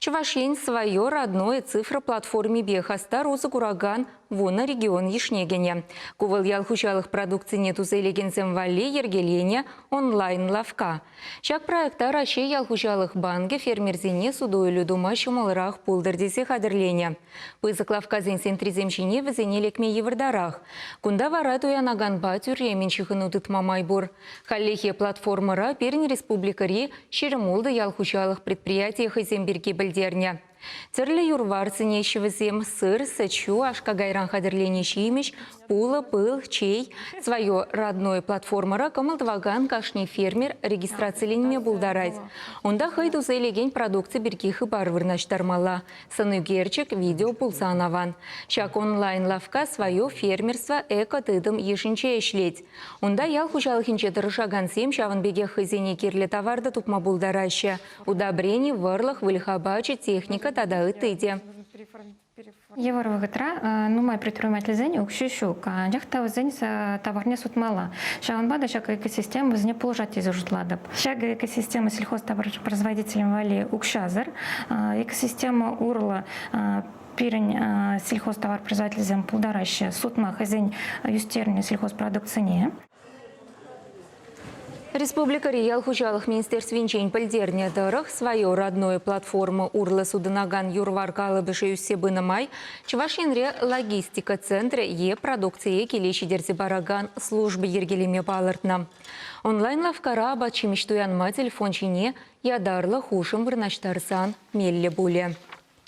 Чувашень свое родное цифроплатформе Бехаста розы кураган вона регион Ешнегене. Кувал ялхучалых продукций нету заилегенцем вале ергелене онлайн-лавка. Шак проекта ращи ялхучалых банге фермерзине судуэлю дума шумалырах пулдырдесе хадырлене. Пызык лавка зенсен триземшине візене лекме евардарах. Кунда вара туянаган тюрременчихын утыт мамайбур. Халлехе платформара перн республикари шеремулды ялхучалых предприятиях иземберге білдерне. Терлі юрварцыне шевізем сыр, сычу, ашка гайран хадырлене шимеш, пулы, пыл, чей. Свое родное платформара камылдваган кашни фермер регистрацияленме булдарать. Онда хайду заилеген продукции беркихы барвырнаштармала. Санугерчик видео пулсанаван. Шак онлайн-лавка свое фермерство эко-тыдым ешінче ешлеть. Онда ял хужалыхинче тырышаган сем шаванбеге хызене кирле товарда тупма булдараща. Удобрений, варлах, выльхабачи, техника тада ытыде. Евро вагатра, ну май предприниматель зени укшищук, жахта зени товарне сутмала. Шаган бада шаг экосистема возне положать из ужитладап. Шаг экосистема сельхозтоваропроизводителям вали укшазар, экосистема урла пирень сельхозтоваропроизводителям полдараща сутма хозяин юстерни сельхозпродукции. Республика Риял хучалых министерств винчень пальдерня дырых свою родную платформу Урла Суданаган Юрваркалы бешеюсебына май, Чувашинре логистика центре е продукции келеши дерзи бараган службы ергелеме балыртна. Онлайн-лавкара бачимиштуянма телефончине ядарлы хушым вырнаштарсан мелле буле.